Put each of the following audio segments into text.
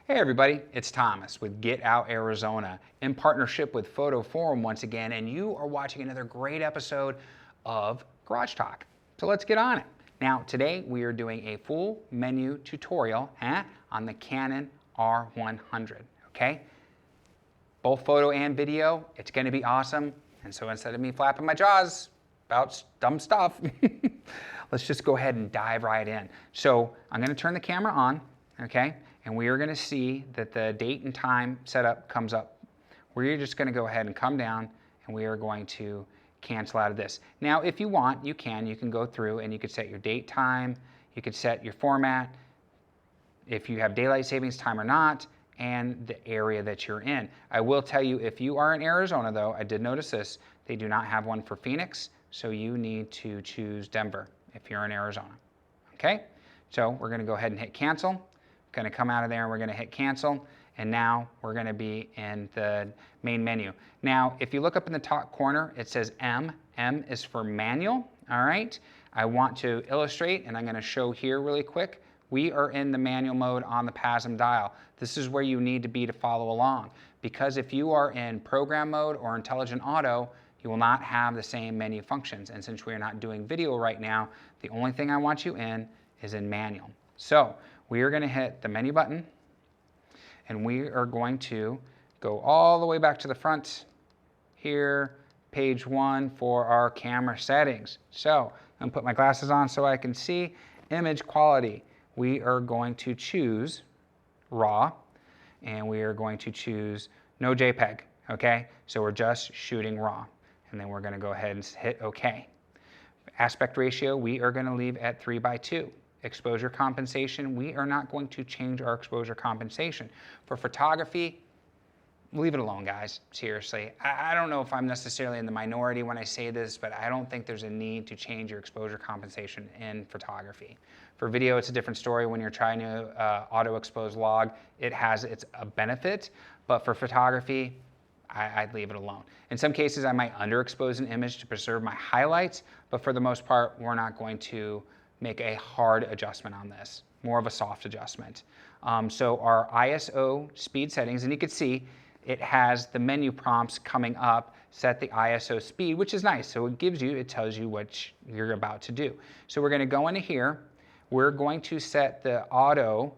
Hey everybody, it's Thomas with Get Out Arizona in partnership with Foto Forum once again, and you are watching another great episode of Garage Talk. So let's get on it. Now today we are doing a full menu tutorial on the Canon R100, okay? Both photo and video, it's gonna be awesome. And so instead of me flapping my jaws about dumb stuff, let's just go ahead and dive right in. So I'm gonna turn the camera on, okay? And we are going to see that the date and time setup comes up. We're just going to go ahead and come down and we are going to cancel out of this. Now, if you want, you can go through and you could set your date, time, you could set your format, if you have daylight savings time or not, and the area that you're in. I will tell you, if you are in Arizona though, I did notice this, they do not have one for Phoenix, so you need to choose Denver if you're in Arizona. Okay, so we're going to go ahead and hit cancel. Going to come out of there and we're going to hit cancel, and now we're going to be in the main menu. Now if you look up in the top corner, it says M is for manual. All right, I want to illustrate, and I'm going to show here really quick. We are in the manual mode on the PASM dial. This is where you need to be to follow along, because if you are in program mode or intelligent auto, you will not have the same menu functions. And since we are not doing video right now, the only thing I want you in is in manual. So we are going to hit the menu button, and we are going to go all the way back to the front here, page 1 for our camera settings. So I'm going to put my glasses on so I can see image quality. We are going to choose RAW, and we are going to choose no JPEG, okay? So we're just shooting RAW, and then we're going to go ahead and hit OK. Aspect ratio, we are going to leave at 3:2. Exposure compensation, we are not going to change our exposure compensation. For photography, leave it alone, guys, seriously. I don't know if I'm necessarily in the minority when I say this, but I don't think there's a need to change your exposure compensation in photography. For video, it's a different story. When you're trying to auto-expose log, it has its benefit, but for photography, I'd leave it alone. In some cases, I might underexpose an image to preserve my highlights, but for the most part, we're not going to make a hard adjustment on this, more of a soft adjustment. So our ISO speed settings, and you can see it has the menu prompts coming up, set the ISO speed, which is nice. So it tells you what you're about to do. So we're gonna go into here, we're going to set the auto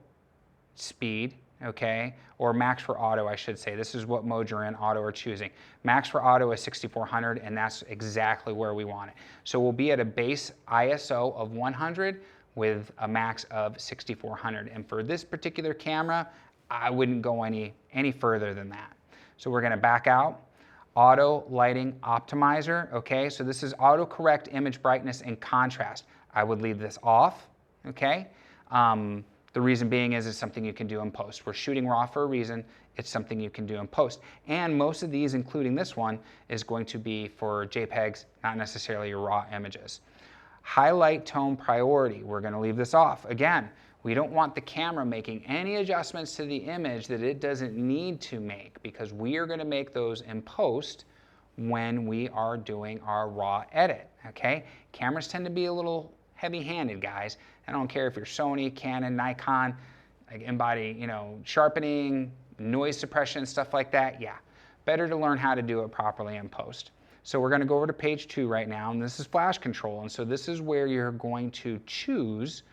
speed, okay, or max for auto, I should say. This is what mode you're in, auto or choosing. Max for auto is 6400, and that's exactly where we want it. So we'll be at a base ISO of 100 with a max of 6400. And for this particular camera, I wouldn't go any further than that. So we're gonna back out. Auto lighting optimizer, okay? So this is auto correct image brightness and contrast. I would leave this off, okay? The reason being is it's something you can do in post. We're shooting RAW for a reason. It's something you can do in post. And most of these, including this one, is going to be for JPEGs, not necessarily your RAW images. Highlight tone priority, we're going to leave this off. Again, we don't want the camera making any adjustments to the image that it doesn't need to make, because we are going to make those in post when we are doing our RAW edit, okay? Cameras tend to be a little heavy-handed, guys. I don't care if you're Sony, Canon, Nikon, like embody, sharpening, noise suppression, stuff like that. Yeah, better to learn how to do it properly in post. So we're going to go over to page 2 right now, and this is flash control. And so this is where you're going to choose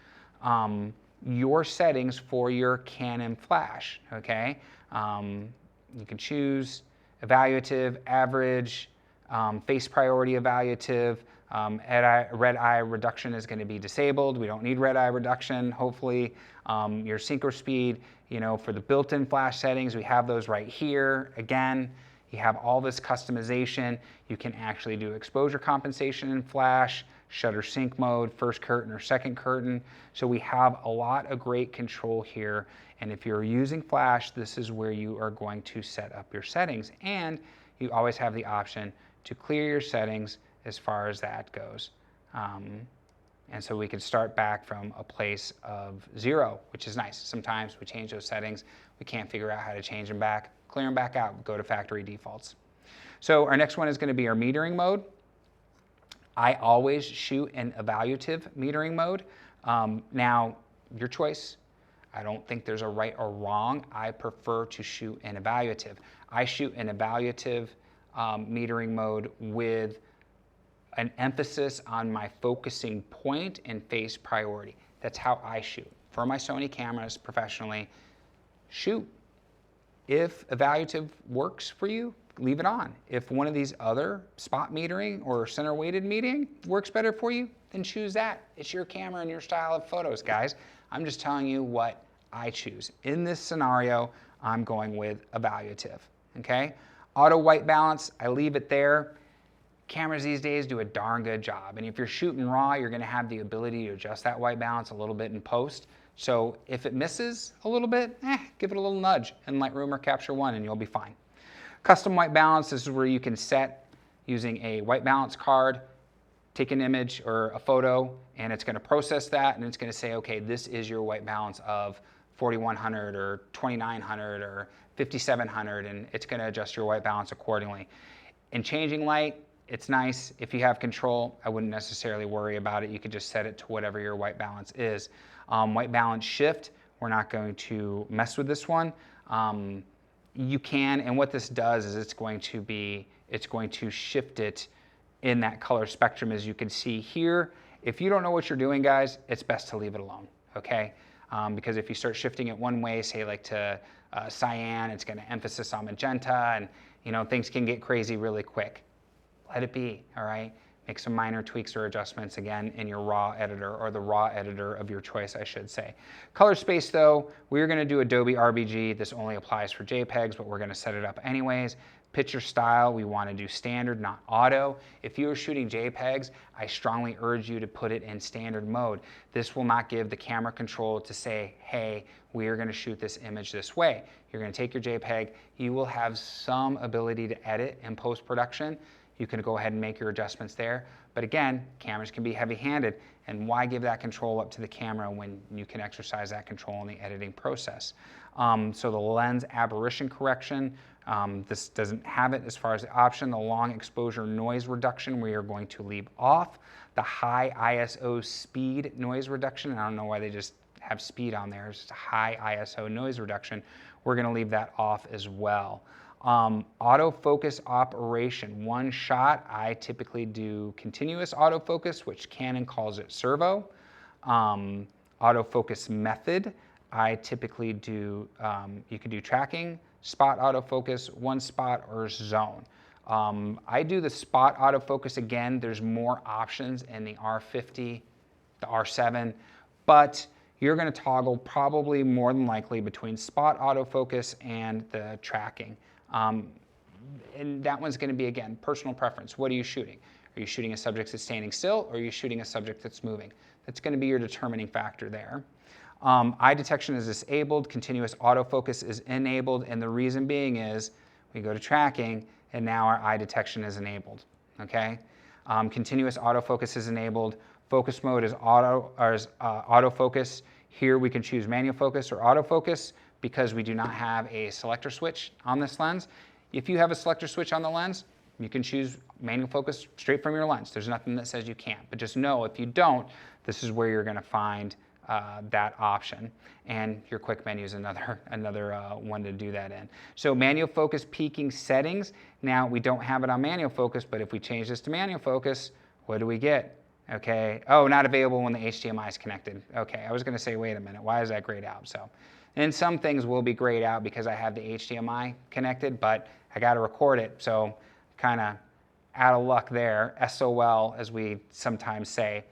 your settings for your Canon flash, okay? You can choose evaluative, average, face priority evaluative. Red eye reduction is going to be disabled. We don't need red eye reduction, hopefully. Your synchro speed, for the built-in flash settings, we have those right here. Again, you have all this customization. You can actually do exposure compensation in flash, shutter sync mode, first curtain or second curtain. So we have a lot of great control here. And if you're using flash, this is where you are going to set up your settings. And you always have the option to clear your settings as far as that goes. And so we can start back from a place of 0, which is nice. Sometimes we change those settings, we can't figure out how to change them back, clear them back out, go to factory defaults. So our next one is going to be our metering mode. I always shoot in evaluative metering mode. Now, your choice. I don't think there's a right or wrong. I prefer to shoot in evaluative. I shoot in evaluative metering mode with an emphasis on my focusing point and face priority. That's how I shoot. For my Sony cameras professionally, shoot. If evaluative works for you, leave it on. If one of these other spot metering or center weighted metering works better for you, then choose that. It's your camera and your style of photos, guys. I'm just telling you what I choose. In this scenario, I'm going with evaluative, okay? Auto white balance, I leave it there. Cameras these days do a darn good job. And if you're shooting raw, you're gonna have the ability to adjust that white balance a little bit in post. So if it misses a little bit, give it a little nudge in Lightroom or Capture One and you'll be fine. Custom white balance, this is where you can set using a white balance card, take an image or a photo, and it's gonna process that and it's gonna say, okay, this is your white balance of 4100 or 2900 or 5700, and it's gonna adjust your white balance accordingly. In changing light, it's nice. If you have control, I wouldn't necessarily worry about it. You could just set it to whatever your white balance is. White balance shift, we're not going to mess with this one. You can, and what this does is it's going to shift it in that color spectrum, as you can see here. If you don't know what you're doing, guys, it's best to leave it alone, okay? Because if you start shifting it one way, say like to cyan, it's gonna emphasis on magenta, and you know, things can get crazy really quick. Let it be, all right? Make some minor tweaks or adjustments, again, in your raw editor, or the raw editor of your choice, I should say. Color space, though, we're gonna do Adobe RBG. This only applies for JPEGs, but we're gonna set it up anyways. Picture style, we wanna do standard, not auto. If you are shooting JPEGs, I strongly urge you to put it in standard mode. This will not give the camera control to say, hey, we are gonna shoot this image this way. You're gonna take your JPEG, you will have some ability to edit in post-production. You can go ahead and make your adjustments there. But again, cameras can be heavy-handed, and why give that control up to the camera when you can exercise that control in the editing process? So the lens aberration correction, this doesn't have it as far as the option. The long exposure noise reduction, we are going to leave off. The high ISO speed noise reduction, and I don't know why they just have speed on there, it's just a high ISO noise reduction. We're gonna leave that off as well. Autofocus operation, one shot, I typically do continuous autofocus, which Canon calls it servo. Autofocus method, I typically do, you can do tracking, spot autofocus, one spot, or zone. I do the spot autofocus. Again, there's more options in the R50, the R7, but you're gonna toggle probably more than likely between spot autofocus and the tracking. And that one's gonna be, again, personal preference. What are you shooting? Are you shooting a subject that's standing still, or are you shooting a subject that's moving? That's gonna be your determining factor there. Eye detection is disabled, continuous autofocus is enabled, and the reason being is we go to tracking, and now our eye detection is enabled, okay? Continuous autofocus is enabled. Focus mode is autofocus. Here we can choose manual focus or autofocus, because we do not have a selector switch on this lens. If you have a selector switch on the lens, you can choose manual focus straight from your lens. There's nothing that says you can't, but just know if you don't, this is where you're gonna find that option. And your quick menu is another one to do that in. So manual focus peaking settings. Now we don't have it on manual focus, but if we change this to manual focus, what do we get? Okay, oh, not available when the HDMI is connected. Okay, I was gonna say, wait a minute, why is that grayed out? So. And some things will be grayed out because I have the HDMI connected, but I got to record it, so kind of out of luck there. SOL, as we sometimes say.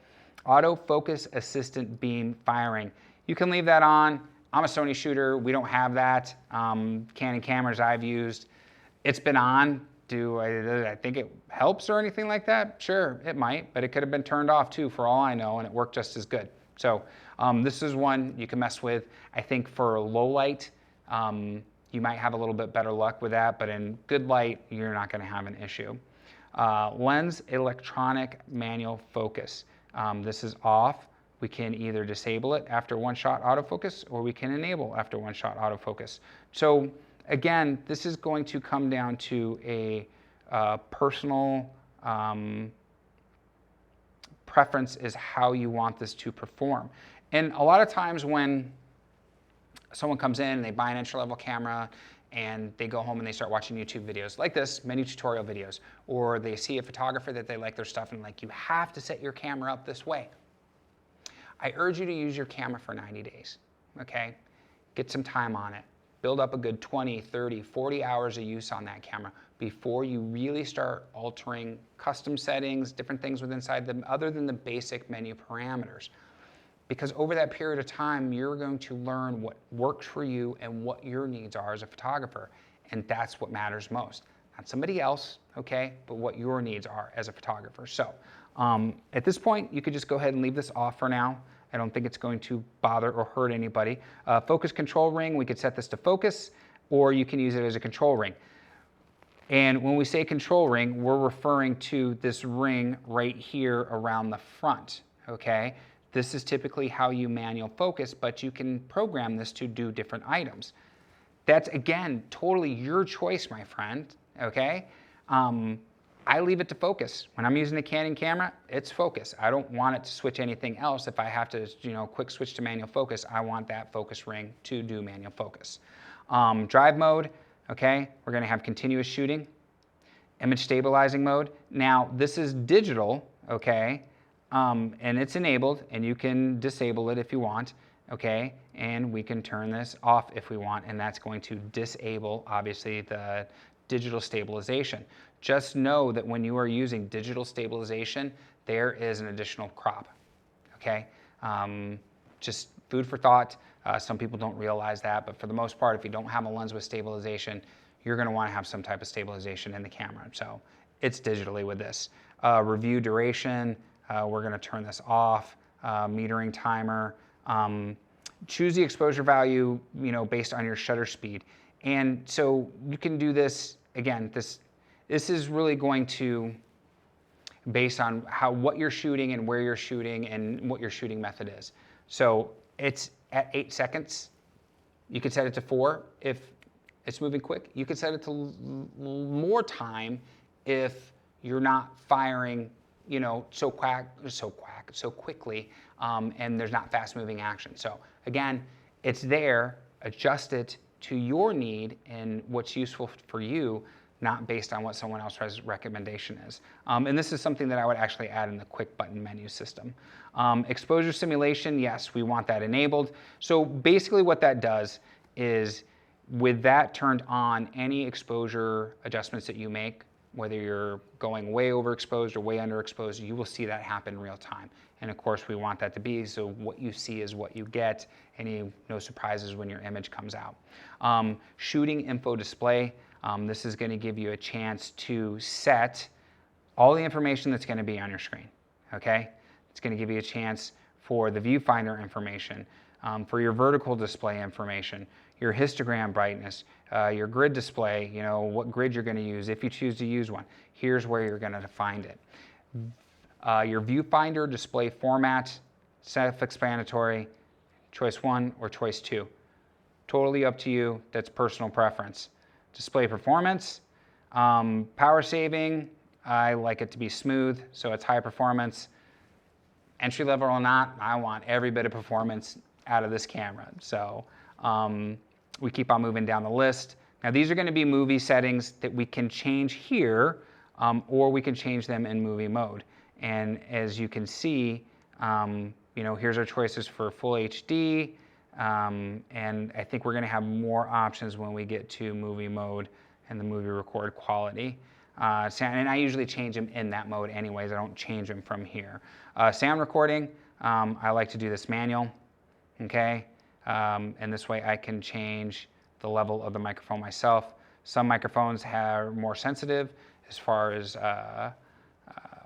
Autofocus assistant beam firing. You can leave that on. I'm a Sony shooter. We don't have that. Canon cameras I've used, it's been on. Do I think it helps or anything like that? Sure, it might, but it could have been turned off too, for all I know, and it worked just as good. So this is one you can mess with. I think for low light, you might have a little bit better luck with that, but in good light, you're not gonna have an issue. Lens electronic manual focus. This is off. We can either disable it after one shot autofocus, or we can enable after one shot autofocus. So again, this is going to come down to a personal preference is how you want this to perform. And a lot of times when someone comes in and they buy an entry-level camera and they go home and they start watching YouTube videos like this, menu tutorial videos, or they see a photographer that they like their stuff and like, you have to set your camera up this way. I urge you to use your camera for 90 days, okay? Get some time on it. Build up a good 20, 30, 40 hours of use on that camera before you really start altering custom settings, different things within inside them, other than the basic menu parameters. Because over that period of time, you're going to learn what works for you and what your needs are as a photographer. And that's what matters most. Not somebody else, okay, but what your needs are as a photographer. So at this point, you could just go ahead and leave this off for now. I don't think it's going to bother or hurt anybody. Focus control ring, we could set this to focus, or you can use it as a control ring. And when we say control ring, we're referring to this ring right here around the front, okay? This is typically how you manual focus, but you can program this to do different items. That's, again, totally your choice, my friend, okay? I leave it to focus. When I'm using a Canon camera, it's focus. I don't want it to switch anything else. If I have to, quick switch to manual focus, I want that focus ring to do manual focus. Drive mode, okay? We're gonna have continuous shooting. Image stabilizing mode. Now, this is digital, okay? And it's enabled, and you can disable it if you want, okay? And we can turn this off if we want, and that's going to disable, obviously, the digital stabilization. Just know that when you are using digital stabilization, there is an additional crop, okay? Just food for thought. Some people don't realize that, but for the most part, if you don't have a lens with stabilization, you're gonna wanna have some type of stabilization in the camera. So it's digitally with this. Review duration, we're gonna turn this off. Metering timer. Choose the exposure value, based on your shutter speed. And so you can do this, again, this is really going to, based on what you're shooting and where you're shooting and what your shooting method is. So it's at 8 seconds. You could set it to 4 if it's moving quick. You could set it to more time if you're not firing, so quickly, and there's not fast moving action. So again, it's there, adjust it to your need and what's useful for you, not based on what someone else's recommendation is. And this is something that I would actually add in the quick button menu system. Exposure simulation, yes, we want that enabled. So basically what that does is, with that turned on, any exposure adjustments that you make, whether you're going way overexposed or way underexposed, you will see that happen in real time. And of course, we want that to be, so what you see is what you get, no surprises when your image comes out. Shooting info display, this is gonna give you a chance to set all the information that's gonna be on your screen, okay? It's gonna give you a chance for the viewfinder information, for your vertical display information, your histogram brightness, your grid display, what grid you're going to use if you choose to use one. Here's where you're going to find it. Your viewfinder display format, self-explanatory, choice 1 or choice 2. Totally up to you. That's personal preference. Display performance, power saving, I like it to be smooth, so it's high performance. Entry level or not, I want every bit of performance out of this camera. So we keep on moving down the list. Now these are going to be movie settings that we can change here, or we can change them in movie mode. And as you can see, here's our choices for full HD, and I think we're going to have more options when we get to movie mode and the movie record quality. And I usually change them in that mode anyways. I don't change them from here. Sound recording, I like to do this manual, okay? And this way I can change the level of the microphone myself. Some microphones are more sensitive as far as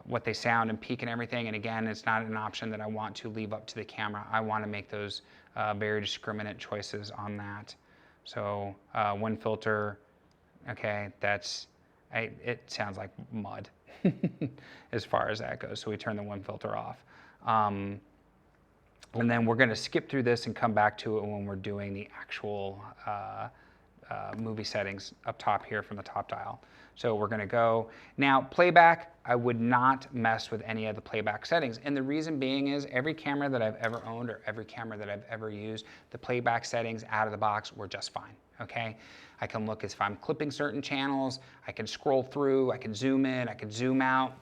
what they sound and peak and everything. And again, it's not an option that I want to leave up to the camera. I want to make those very discriminate choices on that. So wind filter, okay, it sounds like mud as far as that goes. So we turn the wind filter off. And then we're going to skip through this and come back to it when we're doing the actual movie settings up top here from the top dial. So we're going to go. Now, playback, I would not mess with any of the playback settings. And the reason being is every camera that I've ever owned or every camera that I've ever used, the playback settings out of the box were just fine, okay? I can look if I'm clipping certain channels, I can scroll through, I can zoom in, I can zoom out,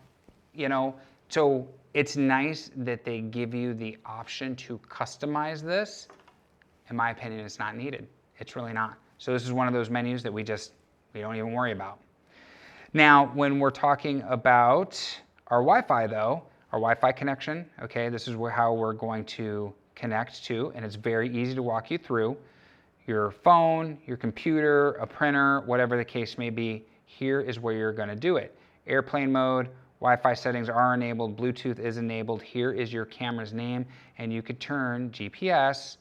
you know? So it's nice that they give you the option to customize this. In my opinion, it's not needed. It's really not. So this is one of those menus that we don't even worry about. Now, when we're talking about our Wi-Fi though, our Wi-Fi connection, okay, this is how we're going to connect to, and it's very easy to walk you through. Your phone, your computer, a printer, whatever the case may be, here is where you're gonna do it. Airplane mode, Wi-Fi settings are enabled, Bluetooth is enabled, here is your camera's name, and you could turn GPS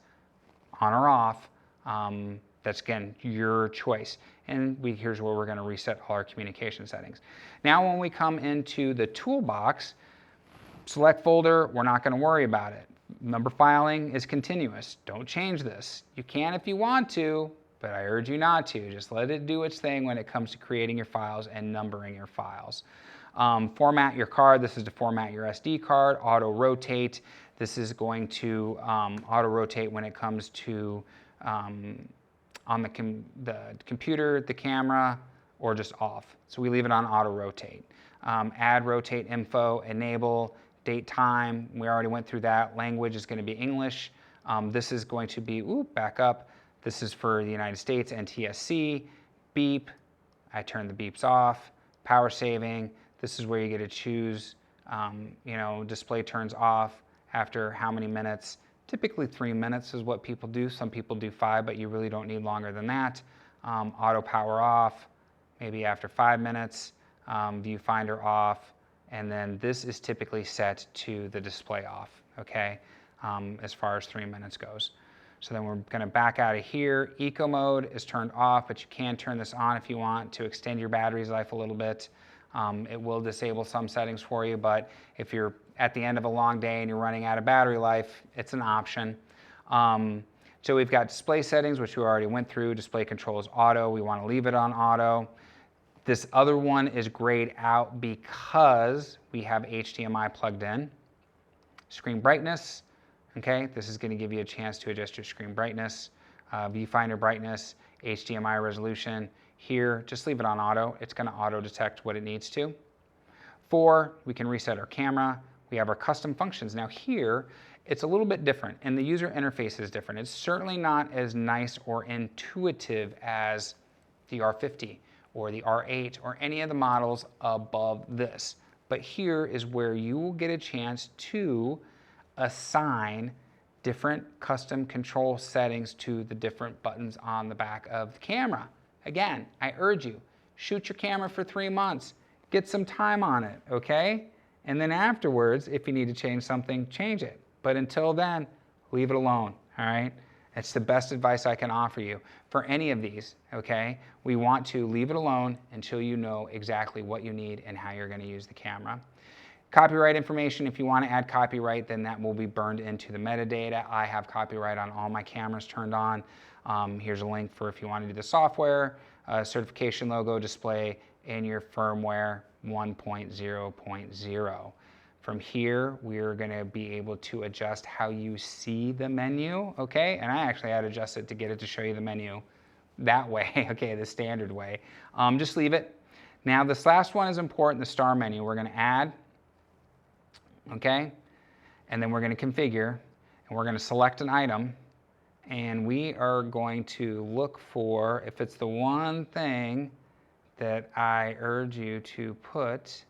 on or off. That's, again, your choice. And here's where we're going to reset all our communication settings. Now when we come into the toolbox, select folder, we're not going to worry about it. Number filing is continuous. Don't change this. You can if you want to, but I urge you not to. Just let it do its thing when it comes to creating your files and numbering your files. Format your card. This is to format your SD card. Auto rotate. This is going to auto rotate when it comes to on the computer, the camera, or just off. So we leave it on auto rotate. Add rotate info, enable, date, time. We already went through that. Language is going to be English. This is going to be, back up. This is for the United States, NTSC. Beep, I turn the beeps off. Power saving, this is where you get to choose, display turns off after how many minutes. Typically 3 minutes is what people do. Some people do 5, but you really don't need longer than that. Auto power off, maybe after 5 minutes. Viewfinder off. And then this is typically set to the display off, okay, as far as 3 minutes goes. So then we're going to back out of here. Eco mode is turned off, but you can turn this on if you want to extend your battery's life a little bit. It will disable some settings for you, but if you're at the end of a long day and you're running out of battery life, it's an option. So we've got display settings, which we already went through. Display control is auto. We want to leave it on auto. This other one is grayed out because we have HDMI plugged in. Screen brightness, okay? This is going to give you a chance to adjust your screen brightness. Viewfinder brightness, HDMI resolution. Here, just leave it on auto. It's going to auto detect what it needs to. 4, we can reset our camera. We have our custom functions. Now here, it's a little bit different, and the user interface is different. It's certainly not as nice or intuitive as the R50 or the R8 or any of the models above this. But here is where you will get a chance to assign different custom control settings to the different buttons on the back of the camera. Again, I urge you, shoot your camera for 3 months. Get some time on it, okay? And then afterwards, if you need to change something, change it. But until then, leave it alone, all right? That's the best advice I can offer you for any of these, okay? We want to leave it alone until you know exactly what you need and how you're going to use the camera. Copyright information, if you want to add copyright, then that will be burned into the metadata. I have copyright on all my cameras turned on. Here's a link for if you want to do the software, certification logo display in your firmware 1.0.0. From here, we're going to be able to adjust how you see the menu, okay? And I actually had to adjust it to get it to show you the menu that way, okay, the standard way. Just leave it. Now, this last one is important, the star menu. We're going to add, okay? And then we're going to configure, and we're going to select an item, and we are going to look for, if it's the one thing that I urge you to put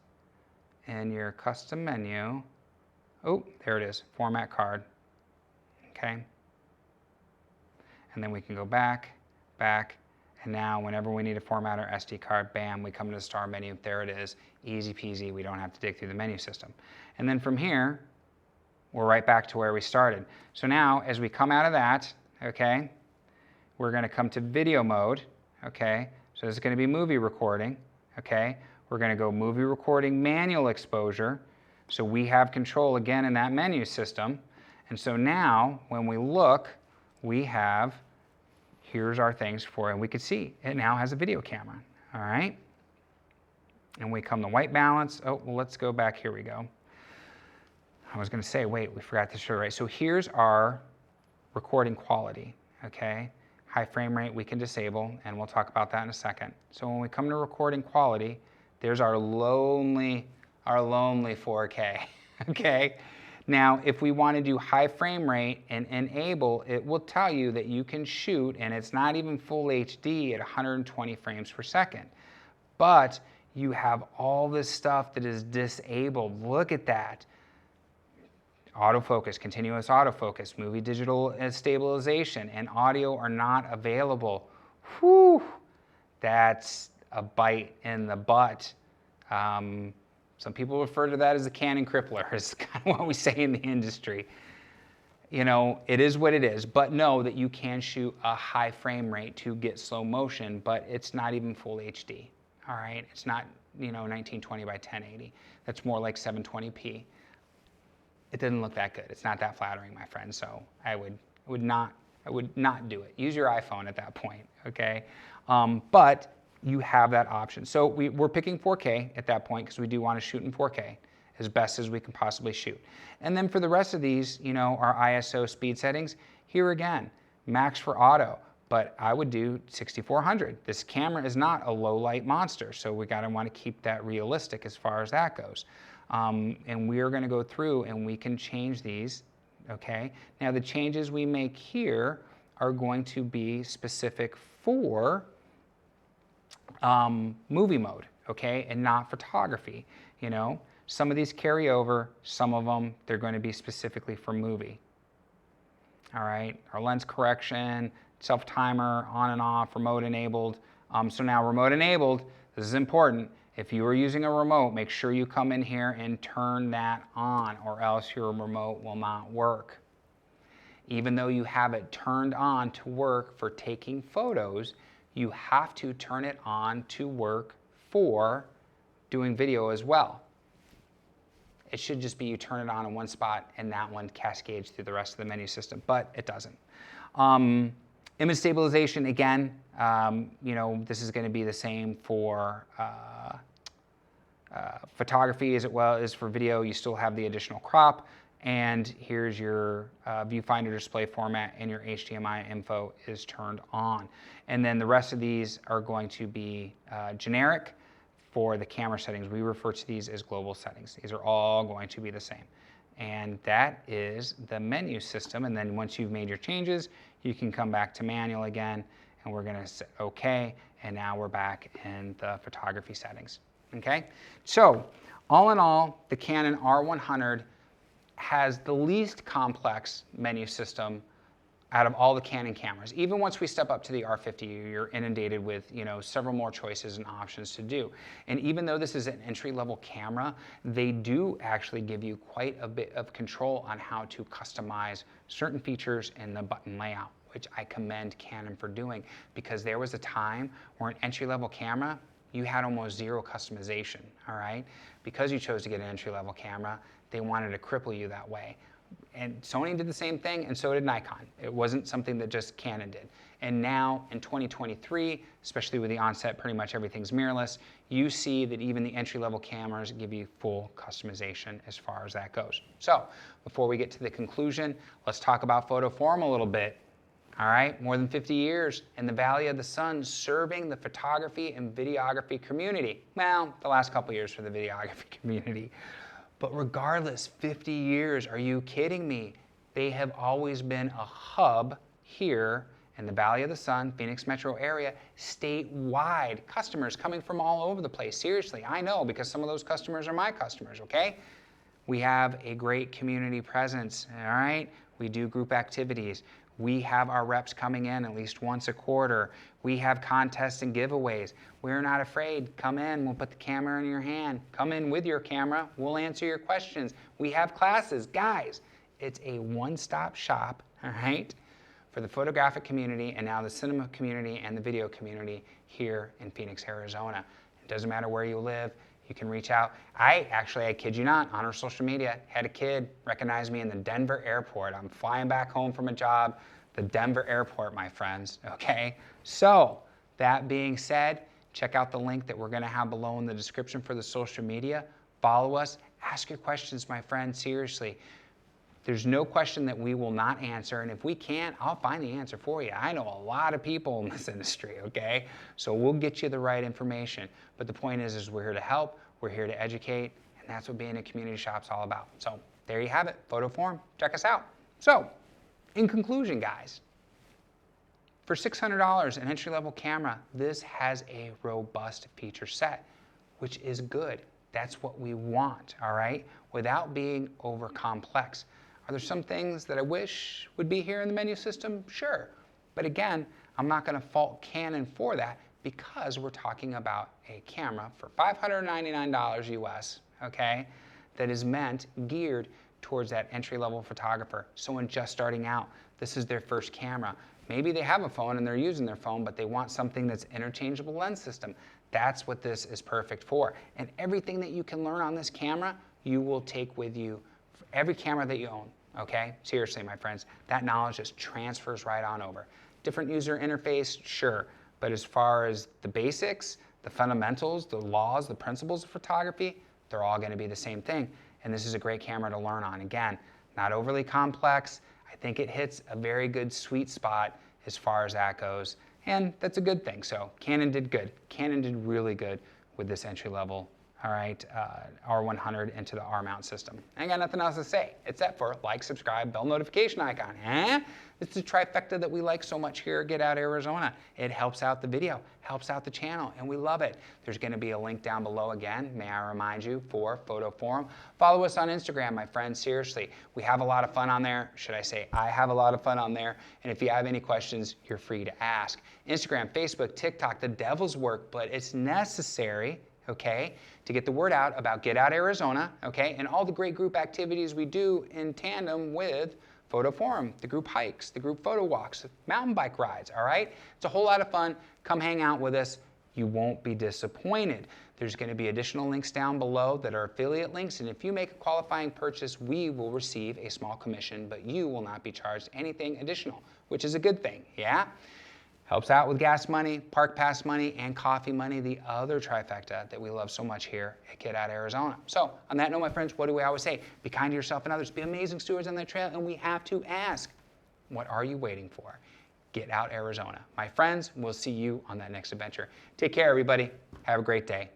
in your custom menu. Oh, there it is, format card, okay? And then we can go back, and now whenever we need to format our SD card, bam, we come to the star menu, there it is, easy peasy, we don't have to dig through the menu system. And then from here, we're right back to where we started. So now, as we come out of that, okay, we're gonna come to video mode, okay? So this is gonna be movie recording, okay? We're going to go movie recording manual exposure. So we have control again in that menu system. And so now when we look, we have here's our things for, and we could see it now has a video camera, all right? And we come to white balance. Oh, well, let's go back. Here we go. I was going to say, wait, we forgot to show, right? So here's our recording quality, okay? High frame rate we can disable, and we'll talk about that in a second. So when we come to recording quality, there's our lonely 4K, okay? Now, if we want to do high frame rate and enable, it will tell you that you can shoot, and it's not even full HD at 120 frames per second. But you have all this stuff that is disabled. Look at that. Autofocus, continuous autofocus, movie digital stabilization, and audio are not available. Whew, that's a bite in the butt. Some people refer to that as the Canon crippler. It's kind of what we say in the industry. You know, it is what it is, but know that you can shoot a high frame rate to get slow motion, but it's not even full HD, all right? It's not, you know, 1920 by 1080. That's more like 720p. It doesn't look that good. It's not that flattering, my friend, so I would not do it. Use your iPhone at that point, okay? But you have that option. So we're picking 4K at that point because we do want to shoot in 4K as best as we can possibly shoot. And then for the rest of these, you know, our ISO speed settings, here again, max for auto, but I would do 6400. This camera is not a low light monster, so we gotta want to keep that realistic as far as that goes. And we are gonna go through and we can change these, okay? Now the changes we make here are going to be specific for movie mode, okay, and not photography, you know. Some of these carry over, some of them, they're going to be specifically for movie. All right, our lens correction, self-timer, on and off, remote enabled. So now remote enabled, this is important. If you are using a remote, make sure you come in here and turn that on, or else your remote will not work. Even though you have it turned on to work for taking photos, you have to turn it on to work for doing video as well. It should just be you turn it on in one spot and that one cascades through the rest of the menu system, but it doesn't. Image stabilization, again, you know, this is going to be the same for photography as well as for video. You still have the additional crop, and here's your viewfinder display format, and your HDMI info is turned on. And then the rest of these are going to be generic for the camera settings. We refer to these as global settings. These are all going to be the same. And that is the menu system. And then once you've made your changes, you can come back to manual again, and we're gonna say okay, and now we're back in the photography settings, okay? So all in all, the Canon R100 has the least complex menu system out of all the Canon cameras. Even once we step up to the R50, you're inundated with, you know, several more choices and options to do. And even though this is an entry-level camera, they do actually give you quite a bit of control on how to customize certain features in the button layout, which I commend Canon for doing, because there was a time where an entry-level camera, you had almost zero customization, all right? Because you chose to get an entry-level camera, they wanted to cripple you that way. And Sony did the same thing, and so did Nikon. It wasn't something that just Canon did. And now in 2023, especially with the onset, pretty much everything's mirrorless, you see that even the entry-level cameras give you full customization as far as that goes. So before we get to the conclusion, let's talk about Foto Forum a little bit. All right, more than 50 years in the Valley of the Sun serving the photography and videography community. Well, the last couple years for the videography community. But regardless, 50 years, are you kidding me? They have always been a hub here in the Valley of the Sun, Phoenix metro area, statewide. Customers coming from all over the place. Seriously, I know, because some of those customers are my customers, okay? We have a great community presence, all right? We do group activities. We have our reps coming in at least once a quarter. We have contests and giveaways. We're not afraid. Come in, we'll put the camera in your hand. Come in with your camera, we'll answer your questions. We have classes. Guys, it's a one-stop shop, all right, for the photographic community and now the cinema community and the video community here in Phoenix, Arizona. It doesn't matter where you live. You can reach out. I kid you not, on our social media, had a kid recognize me in the Denver airport. I'm flying back home from a job the Denver airport, my friends, okay? So that being said, check out the link that we're gonna have below in the description for the social media. Follow us, ask your questions, my friend, seriously. There's no question that we will not answer, and if we can't, I'll find the answer for you. I know a lot of people in this industry, okay? So we'll get you the right information. But the point is we're here to help, we're here to educate, and that's what being a community shop's all about. So there you have it, Foto Forum, check us out. So, in conclusion, guys, for $600, an entry-level camera, this has a robust feature set, which is good. That's what we want, all right? Without being over complex. Are there some things that I wish would be here in the menu system? Sure. But again, I'm not gonna fault Canon for that because we're talking about a camera for $599 US, okay? That is geared towards that entry-level photographer. Someone just starting out, this is their first camera. Maybe they have a phone and they're using their phone, but they want something that's interchangeable lens system. That's what this is perfect for. And everything that you can learn on this camera, you will take with you for every camera that you own, okay? Seriously, my friends, that knowledge just transfers right on over. Different user interface, sure, but as far as the basics, the fundamentals, the laws, the principles of photography, they're all gonna be the same thing. And this is a great camera to learn on. Again, not overly complex. I think it hits a very good sweet spot as far as that goes. And that's a good thing. So Canon did good. Canon did really good with this entry level, all right, R100 into the R mount system. I ain't got nothing else to say except for like, subscribe, bell notification icon. It's the trifecta that we like so much here at Get Out Arizona. It helps out the video, helps out the channel, and we love it. There's gonna be a link down below again, may I remind you, for Foto Forum. Follow us on Instagram, my friends, seriously. We have a lot of fun on there. Should I say, I have a lot of fun on there. And if you have any questions, you're free to ask. Instagram, Facebook, TikTok, the devil's work, but it's necessary, okay, to get the word out about Get Out Arizona, okay, and all the great group activities we do in tandem with Foto Forum, the group hikes, the group photo walks, mountain bike rides, all right? It's a whole lot of fun. Come hang out with us. You won't be disappointed. There's going to be additional links down below that are affiliate links, and if you make a qualifying purchase, we will receive a small commission, but you will not be charged anything additional, which is a good thing, yeah? Helps out with gas money, park pass money, and coffee money, the other trifecta that we love so much here at Get Out Arizona. So on that note, my friends, what do we always say? Be kind to yourself and others. Be amazing stewards on the trail, and we have to ask, what are you waiting for? Get Out Arizona. My friends, we'll see you on that next adventure. Take care, everybody. Have a great day.